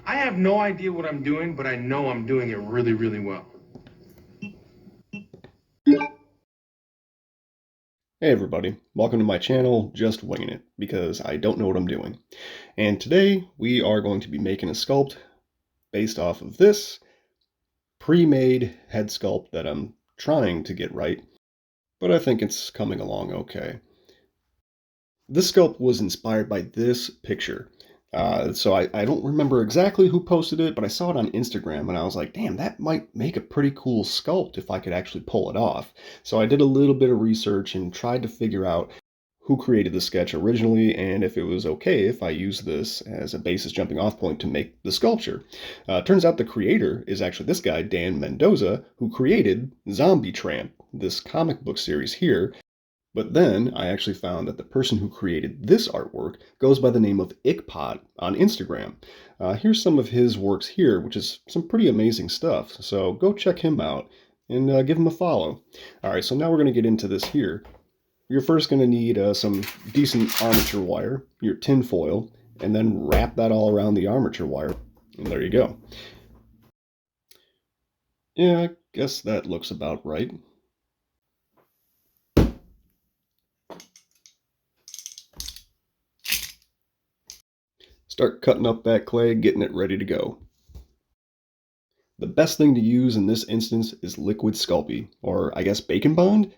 I have no idea what I'm doing, but I know I'm doing it really, really well. Hey everybody, welcome to my channel, Just Winging It, because I don't know what I'm doing. And today we are going to be making a sculpt based off of this pre-made head sculpt that I'm trying to get right, but I think it's coming along okay. This sculpt was inspired by this picture. So I don't remember exactly who posted it, but I saw it on Instagram and I was like, damn, that might make a pretty cool sculpt if I could actually pull it off. So I did a little bit of research and tried to figure out who created the sketch originally and if it was okay if I use this as a basis jumping off point to make the sculpture. Turns out the creator is actually this guy, Dan Mendoza, who created Zombie Tramp, this comic book series here. But then I actually found that the person who created this artwork goes by the name of Ickpod on Instagram. Here's some of his works here, which is some pretty amazing stuff. So go check him out and give him a follow. All right, so now we're going to get into this here. You're first going to need some decent armature wire, your tin foil, and then wrap that all around the armature wire. And there you go. Yeah, I guess that looks about right. Start cutting up that clay, getting it ready to go. The best thing to use in this instance is liquid Sculpey, or I guess Bacon Bond.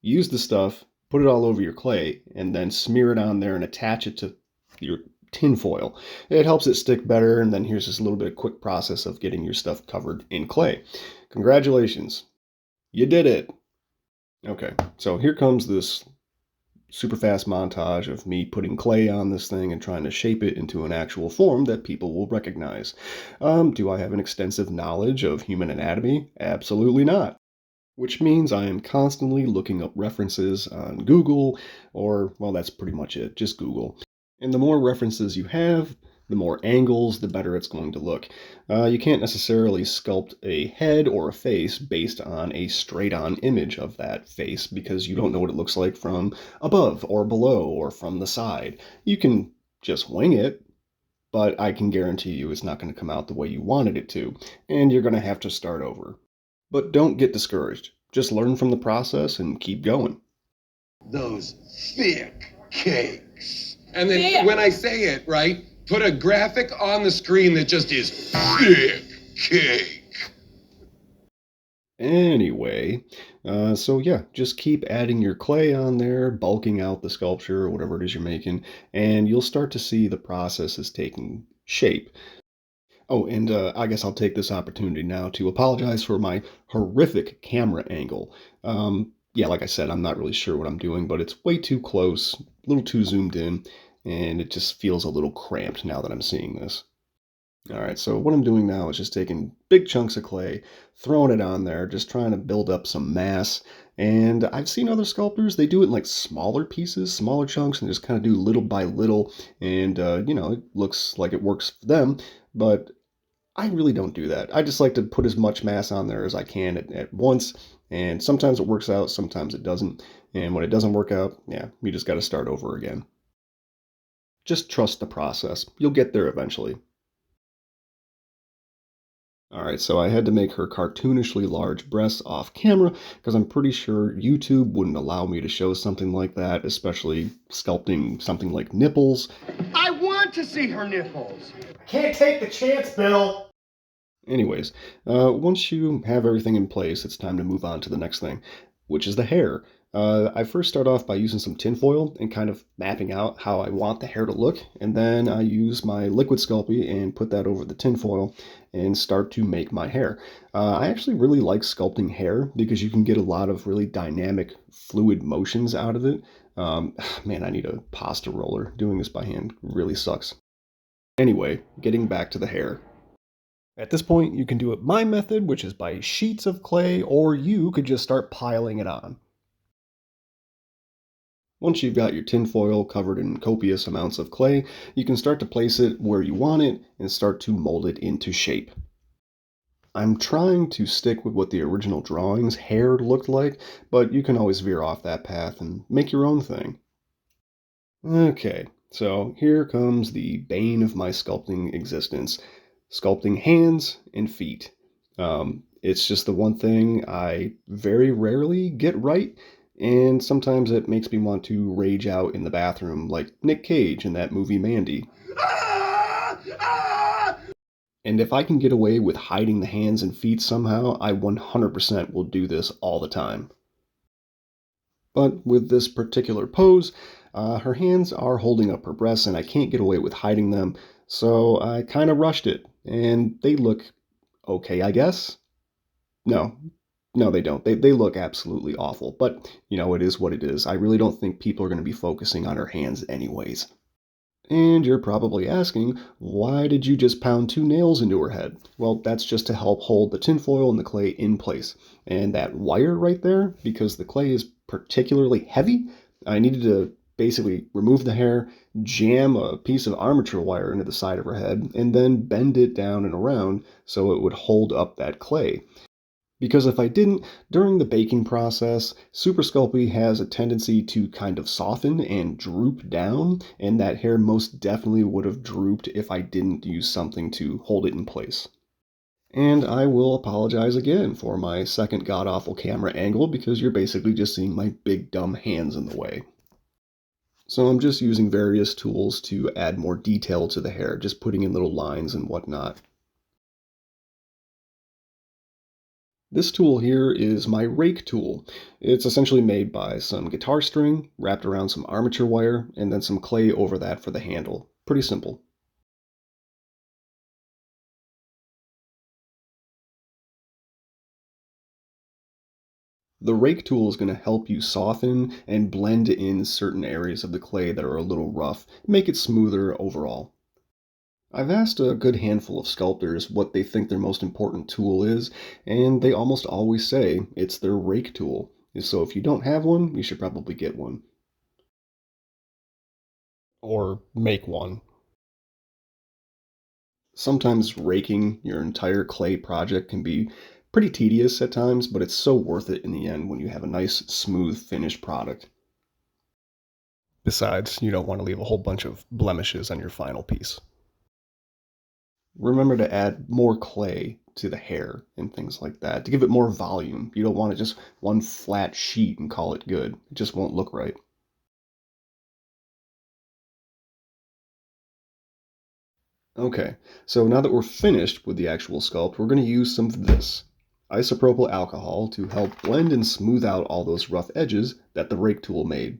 Use the stuff, put it all over your clay, and then smear it on there and attach it to your tin foil. It helps it stick better, and then here's just a little bit of quick process of getting your stuff covered in clay. Congratulations, you did it! Okay, so here comes this super fast montage of me putting clay on this thing and trying to shape it into an actual form that people will recognize. Do I have an extensive knowledge of human anatomy? Absolutely not. Which means I am constantly looking up references on Google, or, well, that's pretty much it, just Google. And the more references you have, the more angles, the better it's going to look. You can't necessarily sculpt a head or a face based on a straight-on image of that face because you don't know what it looks like from above or below or from the side. You can just wing it, but I can guarantee you it's not going to come out the way you wanted it to, and you're going to have to start over. But don't get discouraged. Just learn from the process and keep going. Those thick cakes. And then when I say it, right, put a graphic on the screen that just is thick cake. Anyway, so yeah, just keep adding your clay on there, bulking out the sculpture or whatever it is you're making, and you'll start to see the process is taking shape. Oh, and I guess I'll take this opportunity now to apologize for my horrific camera angle. Yeah, like I said, I'm not really sure what I'm doing, but it's way too close, a little too zoomed in, and it just feels a little cramped now that I'm seeing this. All right, so what I'm doing now is just taking big chunks of clay, throwing it on there, just trying to build up some mass. And I've seen other sculptors, they do it in like smaller pieces, smaller chunks, and just kind of do little by little. And, it looks like it works for them, but I really don't do that. I just like to put as much mass on there as I can at once. And sometimes it works out, sometimes it doesn't. And when it doesn't work out, yeah, you just got to start over again. Just trust the process. You'll get there eventually. Alright, so I had to make her cartoonishly large breasts off camera because I'm pretty sure YouTube wouldn't allow me to show something like that, especially sculpting something like nipples. I want to see her nipples. Can't take the chance, Bill. Anyways, once you have everything in place, it's time to move on to the next thing, which is the hair. I first start off by using some tinfoil and kind of mapping out how I want the hair to look, and then I use my liquid Sculpey and put that over the tinfoil and start to make my hair. I actually really like sculpting hair because you can get a lot of really dynamic, fluid motions out of it. Man, I need a pasta roller. Doing this by hand really sucks. Anyway, getting back to the hair. At this point, you can do it my method, which is by sheets of clay, or you could just start piling it on. Once you've got your tinfoil covered in copious amounts of clay, you can start to place it where you want it and start to mold it into shape. I'm trying to stick with what the original drawing's hair looked like, but you can always veer off that path and make your own thing. Okay, so here comes the bane of my sculpting existence, sculpting hands and feet. It's just the one thing I very rarely get right, and sometimes it makes me want to rage out in the bathroom like Nick Cage in that movie Mandy. And if I can get away with hiding the hands and feet somehow, I 100% will do this all the time. But with this particular pose, her hands are holding up her breasts and I can't get away with hiding them, so I kind of rushed it, and they look okay, I guess. No, no, they don't. They look absolutely awful, but it is what it is. I really don't think people are going to be focusing on her hands anyways. And you're probably asking, why did you just pound 2 nails into her head? Well, that's just to help hold the tinfoil and the clay in place. And that wire right there, because the clay is particularly heavy, I needed to basically remove the hair, jam a piece of armature wire into the side of her head, and then bend it down and around so it would hold up that clay. Because if I didn't, during the baking process, Super Sculpey has a tendency to kind of soften and droop down, and that hair most definitely would have drooped if I didn't use something to hold it in place. And I will apologize again for my second god-awful camera angle because you're basically just seeing my big dumb hands in the way. So I'm just using various tools to add more detail to the hair, just putting in little lines and whatnot. This tool here is my rake tool. It's essentially made by some guitar string wrapped around some armature wire and then some clay over that for the handle. Pretty simple. The rake tool is going to help you soften and blend in certain areas of the clay that are a little rough, make it smoother overall. I've asked a good handful of sculptors what they think their most important tool is, and they almost always say it's their rake tool. So if you don't have one, you should probably get one. Or make one. Sometimes raking your entire clay project can be pretty tedious at times, but it's so worth it in the end when you have a nice, smooth, finished product. Besides, you don't want to leave a whole bunch of blemishes on your final piece. Remember to add more clay to the hair and things like that to give it more volume. You don't want it just one flat sheet and call it good. It just won't look right. Okay, so now that we're finished with the actual sculpt, we're going to use some of this isopropyl alcohol to help blend and smooth out all those rough edges that the rake tool made.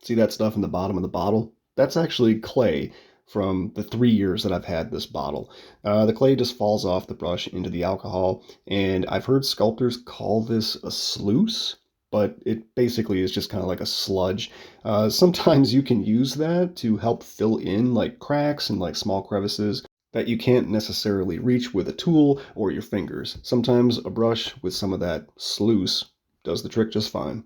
See that stuff in the bottom of the bottle? That's actually clay from the 3 years that I've had this bottle. The clay just falls off the brush into the alcohol, and I've heard sculptors call this a sluice, but it basically is just kind of like a sludge. Sometimes you can use that to help fill in like cracks and like small crevices that you can't necessarily reach with a tool or your fingers. Sometimes a brush with some of that sluice does the trick just fine.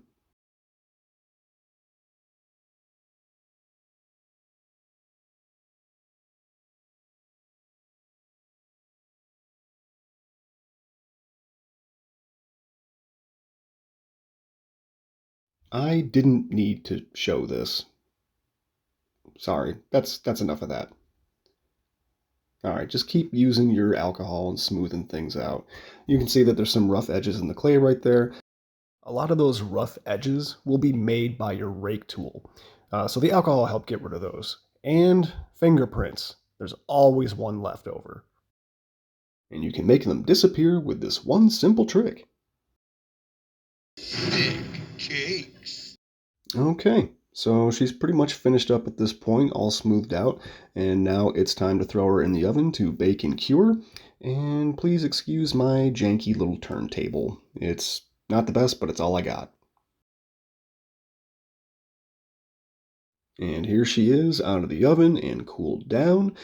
I didn't need to show this. Sorry, that's enough of that. Alright, just keep using your alcohol and smoothing things out. You can see that there's some rough edges in the clay right there. A lot of those rough edges will be made by your rake tool. So the alcohol will help get rid of those. And fingerprints. There's always one left over. And you can make them disappear with this one simple trick. Thick cakes. Okay, so she's pretty much finished up at this point, all smoothed out, and now it's time to throw her in the oven to bake and cure. And please excuse my janky little turntable. It's not the best, but it's all I got. And here she is out of the oven and cooled down.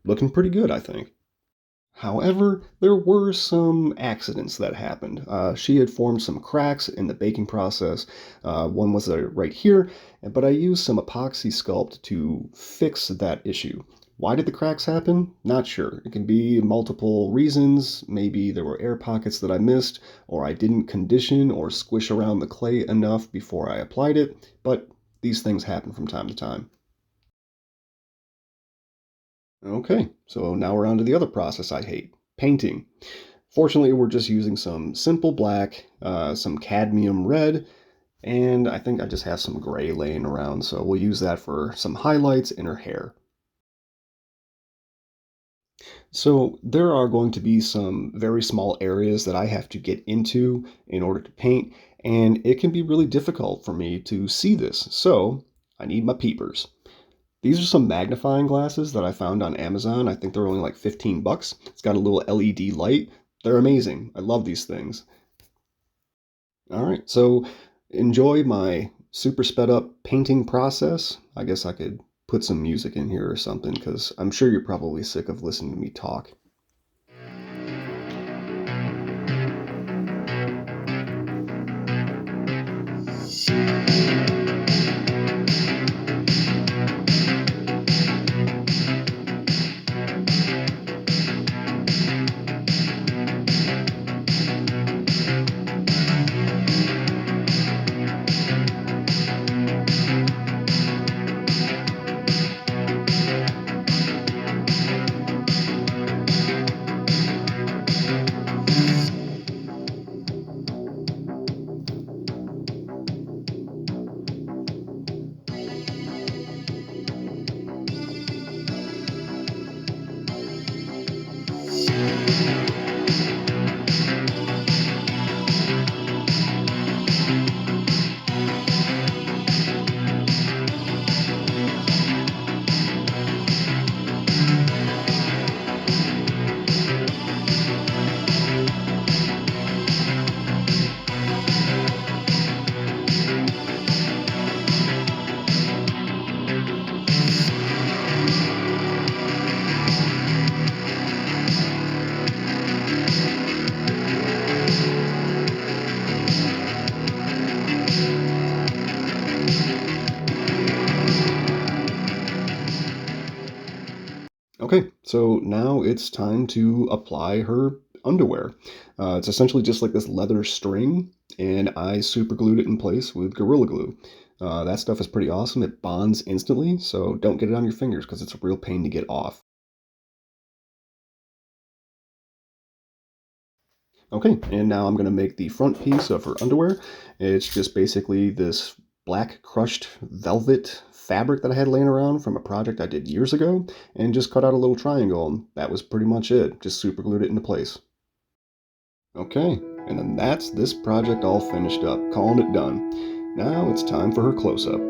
Looking pretty good, I think. However, there were some accidents that happened. She had formed some cracks in the baking process. One was right here, but I used some epoxy sculpt to fix that issue. Why did the cracks happen? Not sure. It can be multiple reasons. Maybe there were air pockets that I missed, or I didn't condition or squish around the clay enough before I applied it, but these things happen from time to time. Okay, so now we're on to the other process I hate, painting. Fortunately, we're just using some simple black, some cadmium red, and I think I just have some gray laying around, so we'll use that for some highlights in her hair. So there are going to be some very small areas that I have to get into in order to paint, and it can be really difficult for me to see this. So I need my peepers. These are some magnifying glasses that I found on Amazon. I think they're only like 15 bucks. It's got a little LED light. They're amazing. I love these things. All right, so enjoy my super sped up painting process. I guess I could put some music in here or something because I'm sure you're probably sick of listening to me talk. Okay, so now it's time to apply her underwear. It's essentially just like this leather string, and I super glued it in place with Gorilla Glue. That stuff is pretty awesome. It bonds instantly, so don't get it on your fingers because it's a real pain to get off. Okay, and now I'm going to make the front piece of her underwear. It's just basically this black crushed velvet fabric that I had laying around from a project I did years ago, and just cut out a little triangle, and that was pretty much it. Just super glued it into place. Okay, and then that's this project all finished up, calling it done. Now it's time for her close-up.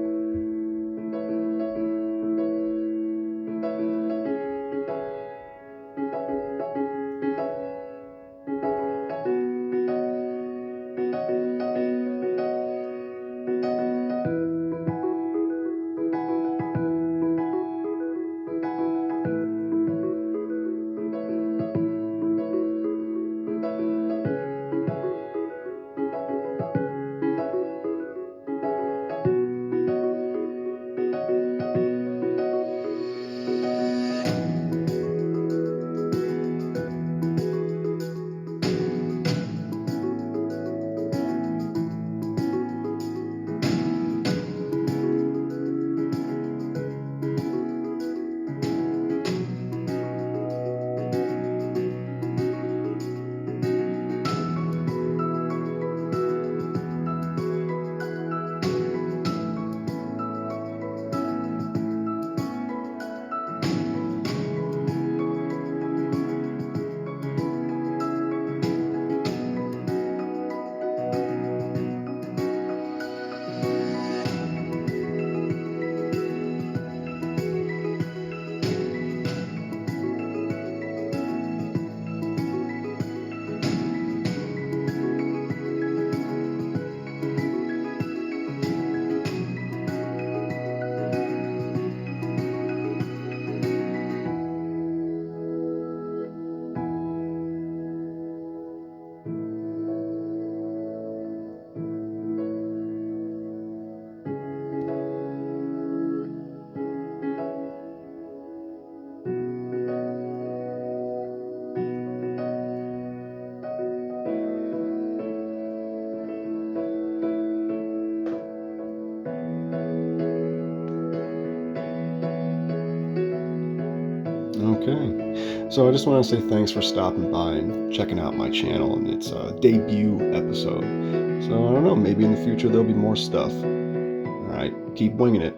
So I just want to say thanks for stopping by and checking out my channel and its debut episode. So I don't know, maybe in the future there'll be more stuff. Alright, keep winging it.